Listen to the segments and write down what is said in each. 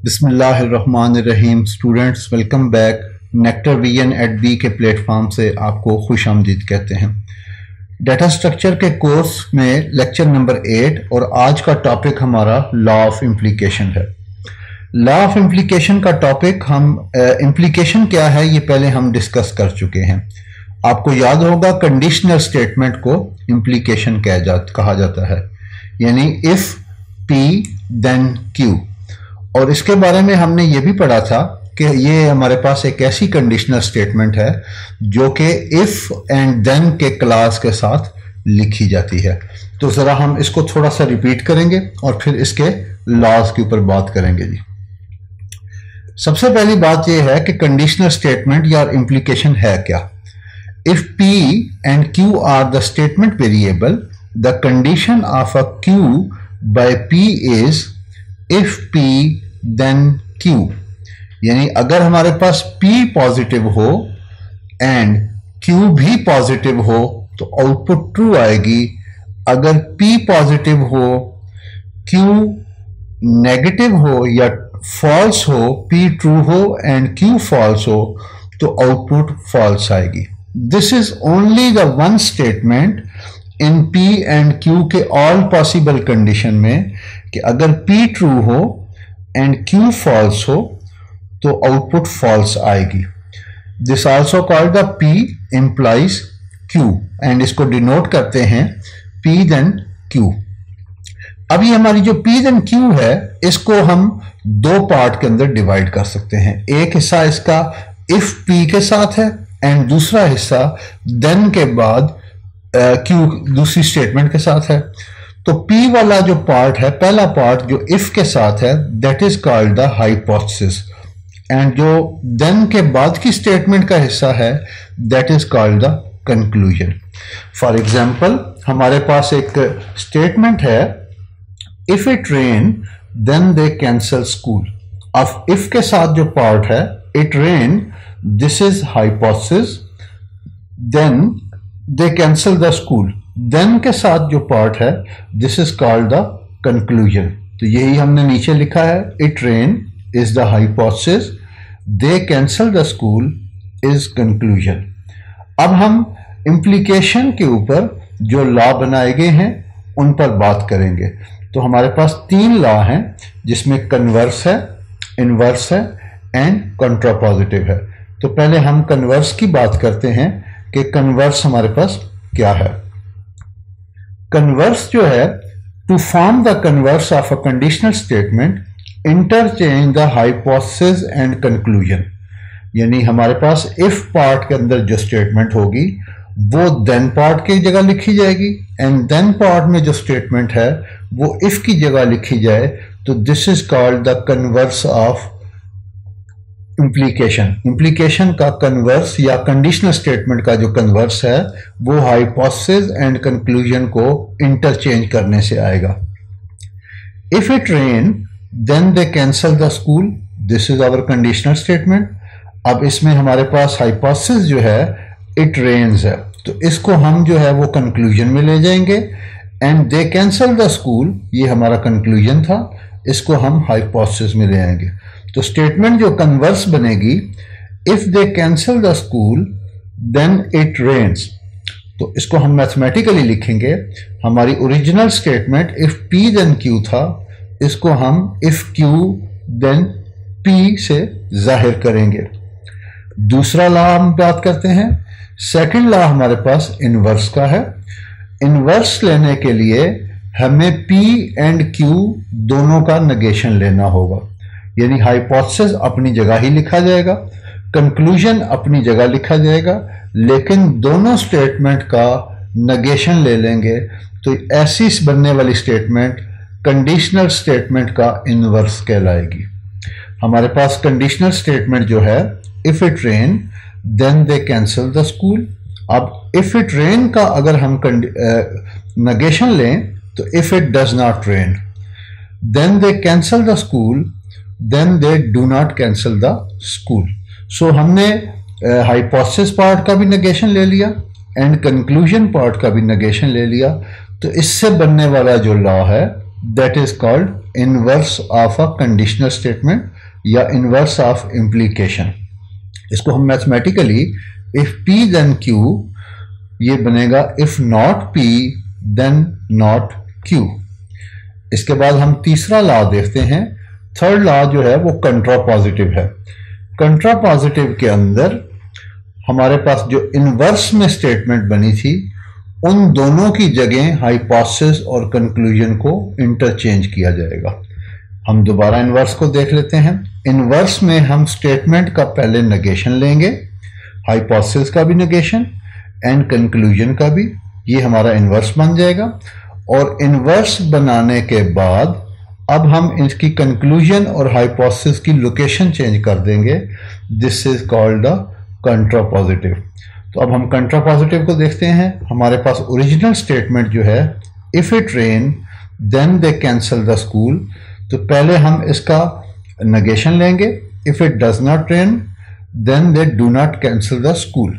बिस्मिल्लाहिर्रहमानिर्रहीम। Students, welcome back. नेक्टर वीएन एट बी के प्लेटफॉर्म से आपको खुश आमदीद कहते हैं। डाटा स्ट्रक्चर के कोर्स में लेक्चर नंबर 8 और आज का टॉपिक हमारा लॉ ऑफ इम्प्लीकेशन है। लॉ ऑफ इम्प्लीकेशन का टॉपिक हम इम्प्लीकेशन क्या है ये पहले हम डिस्कस कर चुके हैं। आपको याद होगा कंडीशनल स्टेटमेंट को इम्प्लीकेशन कहा जाता है, यानी इफ पी देन क्यू। और इसके बारे में हमने ये भी पढ़ा था कि ये हमारे पास एक ऐसी कंडीशनल स्टेटमेंट है जो कि इफ एंड देन के क्लास के साथ लिखी जाती है। तो ज़रा हम इसको थोड़ा सा रिपीट करेंगे और फिर इसके लॉज के ऊपर बात करेंगे जी। सबसे पहली बात यह है कि कंडीशनल स्टेटमेंट या इम्प्लीकेशन है क्या। If P and Q are the statement variable, the condition of a Q by P is if P then Q। यानी अगर हमारे पास P पॉजिटिव हो एंड Q भी पॉजिटिव हो तो आउटपुट ट्रू आएगी। अगर P पॉजिटिव हो, Q नेगेटिव हो या फॉल्स हो, P ट्रू हो एंड Q फॉल्स हो तो आउटपुट फॉल्स आएगी। This is only the one statement in P and Q के all possible condition में कि अगर P true हो and Q false हो तो output false आएगी। This also called the P implies Q and इसको denote करते हैं P then Q। अब ये हमारी जो P then Q है इसको हम दो पार्ट के अंदर डिवाइड कर सकते हैं। एक हिस्सा इसका if P के साथ है एंड दूसरा हिस्सा देन के बाद क्यू दूसरी स्टेटमेंट के साथ है। तो P वाला जो पार्ट है, पहला पार्ट जो इफ के साथ है, that is called the hypothesis, and जो देन के बाद की स्टेटमेंट का हिस्सा है that is called the conclusion. For example हमारे पास एक स्टेटमेंट है if it rain then they cancel school. अब इफ के साथ जो पार्ट है it rain, this is hypothesis, then they cancel the school। then के साथ जो part है this is called the conclusion। तो यही हमने नीचे लिखा है, it rain is the hypothesis, they cancel the school is conclusion। अब हम implication के ऊपर जो लॉ बनाए गए हैं उन पर बात करेंगे। तो हमारे पास तीन लॉ हैं जिसमें कन्वर्स है, इनवर्स है एंड कॉन्ट्रापॉजिटिव है। तो पहले हम कन्वर्स की बात करते हैं कि कन्वर्स हमारे पास क्या है। कन्वर्स जो है, to form the converse of a conditional statement interchange the hypothesis and conclusion. यानी हमारे पास इफ पार्ट के अंदर जो स्टेटमेंट होगी वो देन पार्ट की जगह लिखी जाएगी एंड देन पार्ट में जो स्टेटमेंट है वो इफ की जगह लिखी जाए। तो this is called the converse of implication. Implication का कन्वर्स या कंडीशनल स्टेटमेंट का जो कन्वर्स है वो हाइपोथेसिस एंड कंक्लूजन को इंटरचेंज करने से आएगा। If it rain then they cancel the school, this is our conditional statement. अब इसमें हमारे पास हाइपोथेसिस जो है इट रेन्स है, तो इसको हम जो है वो कंक्लूजन में ले जाएंगे and they cancel the school, ये हमारा कंक्लूजन था, इसको हम हाइपोथेसिस में ले आएंगे। तो स्टेटमेंट जो कन्वर्स बनेगी, if they cancel the school then it rains, तो इसको हम मैथमेटिकली लिखेंगे। हमारी original statement if P then Q था, इसको हम इफ Q देन P से जाहिर करेंगे। दूसरा लॉ हम बात करते हैं, सेकंड लॉ हमारे पास इनवर्स का है। इनवर्स लेने के लिए हमें P एंड Q दोनों का नेगेशन लेना होगा। यानी हाइपोथेसिस अपनी जगह ही लिखा जाएगा, कंक्लूजन अपनी जगह लिखा जाएगा, लेकिन दोनों स्टेटमेंट का नेगेशन ले लेंगे तो ऐसी बनने वाली स्टेटमेंट कंडीशनल स्टेटमेंट का इनवर्स कहलाएगी। हमारे पास कंडीशनल स्टेटमेंट जो है if it rain then they cancel the school. अब इफ इट रेन का अगर हम नेगेशन लें तो if it does not rain then they cancel the school, then they do not cancel the school. So हमने hypothesis part का भी negation ले लिया एंड कंक्लूजन पार्ट का भी नेगेशन ले लिया। तो इससे बनने वाला जो लॉ है that is called inverse of a conditional statement या इनवर्स ऑफ इम्प्लीकेशन। इसको हम mathematically if P then Q, ये बनेगा if not P then not Q। इसके बाद हम तीसरा लॉ देखते हैं। थर्ड लॉ जो है वो कंट्रापॉजिटिव है। कंट्रापॉजिटिव के अंदर हमारे पास जो इनवर्स में स्टेटमेंट बनी थी उन दोनों की जगह हाइपोथेसिस और कंक्लूजन को इंटरचेंज किया जाएगा। हम दोबारा इनवर्स को देख लेते हैं। इनवर्स में हम स्टेटमेंट का पहले नेगेशन लेंगे, हाइपोथेसिस का भी नेगेशन एंड कंक्लूजन का भी, ये हमारा इनवर्स बन जाएगा। और इनवर्स बनाने के बाद अब हम इसकी कंक्लूजन और हाइपोथेसिस की लोकेशन चेंज कर देंगे। This is called the contrapositive. तो अब हम कंट्रापॉजिटिव को देखते हैं। हमारे पास ओरिजिनल स्टेटमेंट जो है if it rain then they cancel the school, तो पहले हम इसका नेगेशन लेंगे। If it does not rain then they do not cancel the school,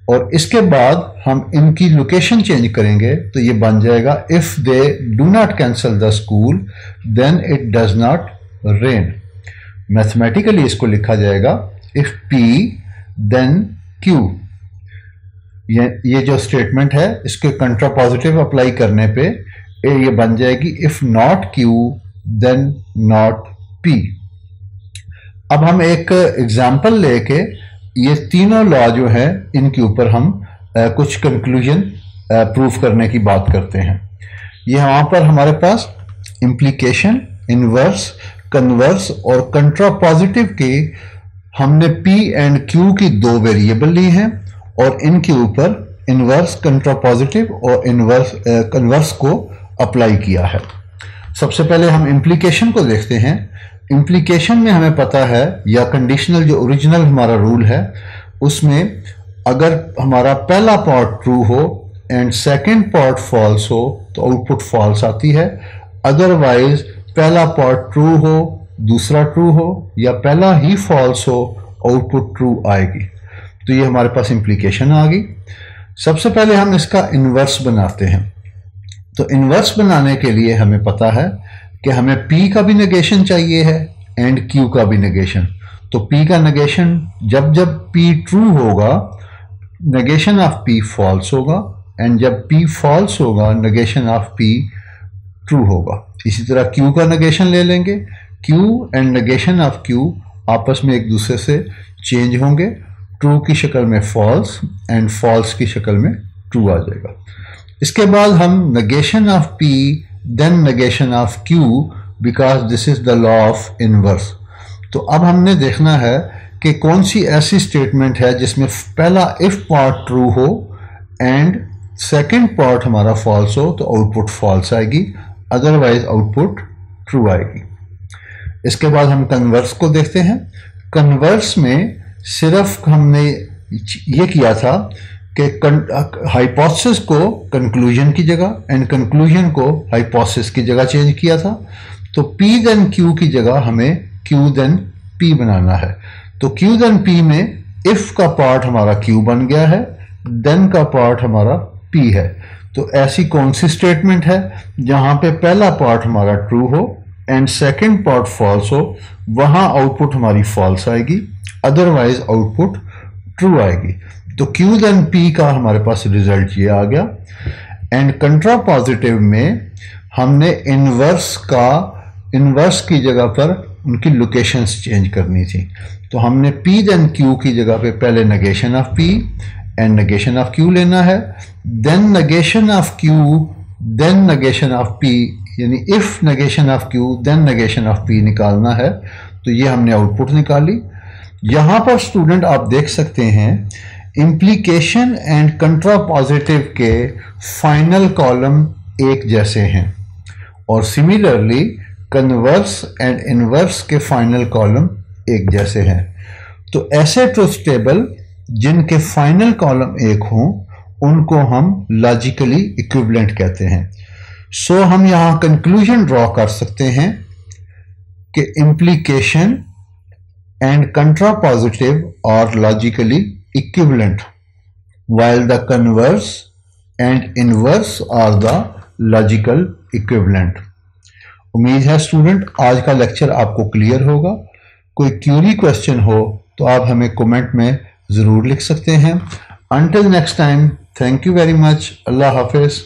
और इसके बाद हम इनकी लोकेशन चेंज करेंगे तो ये बन जाएगा if they do not cancel the school then it does not rain. Mathematically इसको लिखा जाएगा इफ P देन Q। ये जो स्टेटमेंट है इसके कंट्रापॉजिटिव अप्लाई करने पे ये बन जाएगी if not Q then not P। अब हम एक एग्जाम्पल लेके ये तीनों लॉ जो है इनके ऊपर हम कुछ कंक्लूजन प्रूफ करने की बात करते हैं। ये वहां पर हमारे पास इम्प्लीकेशन, इनवर्स, कन्वर्स और कंट्रापॉजिटिव की हमने P एंड Q की दो वेरिएबल ली हैं और इनके ऊपर इनवर्स, कंट्रापॉजिटिव और इनवर्स कन्वर्स को अप्लाई किया है। सबसे पहले हम इम्प्लीकेशन को देखते हैं। इम्प्लीकेशन में हमें पता है, या कंडीशनल जो ओरिजिनल हमारा रूल है उसमें अगर हमारा पहला पार्ट ट्रू हो एंड सेकंड पार्ट फॉल्स हो तो आउटपुट फॉल्स आती है। अदरवाइज पहला पार्ट ट्रू हो, दूसरा ट्रू हो, या पहला ही फॉल्स हो, आउटपुट ट्रू आएगी। तो ये हमारे पास इम्प्लीकेशन आ गई। सबसे पहले हम इसका इनवर्स बनाते हैं। तो इनवर्स बनाने के लिए हमें पता है कि हमें P का भी नेगेशन चाहिए है एंड Q का भी नेगेशन। तो P का नेगेशन जब जब P ट्रू होगा नेगेशन ऑफ P फॉल्स होगा, एंड जब P फॉल्स होगा नेगेशन ऑफ P ट्रू होगा। इसी तरह Q का नेगेशन ले लेंगे। Q and negation of Q आपस में एक दूसरे से चेंज होंगे। ट्रू की शक्ल में फॉल्स एंड फॉल्स की शक्ल में ट्रू आ जाएगा। इसके बाद हम negation of P then negation of Q because this is the law of inverse. तो अब हमने देखना है कि कौन सी ऐसी स्टेटमेंट है जिसमें पहला इफ पार्ट ट्रू हो एंड सेकंड पार्ट हमारा फॉल्स हो तो आउटपुट फॉल्स आएगी, अदरवाइज आउटपुट ट्रू आएगी। इसके बाद हम कन्वर्स को देखते हैं। कन्वर्स में सिर्फ हमने ये किया था कि हाइपोथेसिस को कंक्लूजन की जगह एंड कंक्लूजन को हाइपोथेसिस की जगह चेंज किया था। तो P देन Q की जगह हमें Q देन P बनाना है। तो Q देन P में इफ का पार्ट हमारा Q बन गया है, देन का पार्ट हमारा P है। तो ऐसी कौन सी स्टेटमेंट है जहां पे पहला पार्ट हमारा ट्रू हो एंड सेकंड पार्ट फॉल्स हो, वहां आउटपुट हमारी फॉल्स आएगी, अदरवाइज आउटपुट ट्रू आएगी। तो Q देन P का हमारे पास रिजल्ट ये आ गया। एंड कंट्रापॉजिटिव में हमने इनवर्स की जगह पर उनकी लोकेशंस चेंज करनी थी। तो हमने P देन Q की जगह पे पहले negation of P and negation of Q लेना है, then negation of Q then negation of P, यानी if negation of Q then negation of P निकालना है। तो ये हमने आउटपुट निकाली। यहां पर स्टूडेंट आप देख सकते हैं इम्प्लीकेशन एंड कंट्रापॉजिटिव के फाइनल कॉलम एक जैसे हैं और सिमिलरली कन्वर्स एंड इनवर्स के फाइनल कॉलम एक जैसे हैं। तो ऐसे ट्रुथ टेबल जिनके फाइनल कॉलम एक हों उनको हम लॉजिकली इक्विवेलेंट कहते हैं। सो हम यहां कंक्लूजन ड्रॉ कर सकते हैं कि implication and contrapositive are logically equivalent while the converse and inverse are the logical equivalent। उम्मीद है स्टूडेंट आज का लेक्चर आपको क्लियर होगा। कोई क्यूरी क्वेश्चन हो तो आप हमें कमेंट में ज़रूर लिख सकते हैं। Until next time, thank you very much. Allah Hafiz.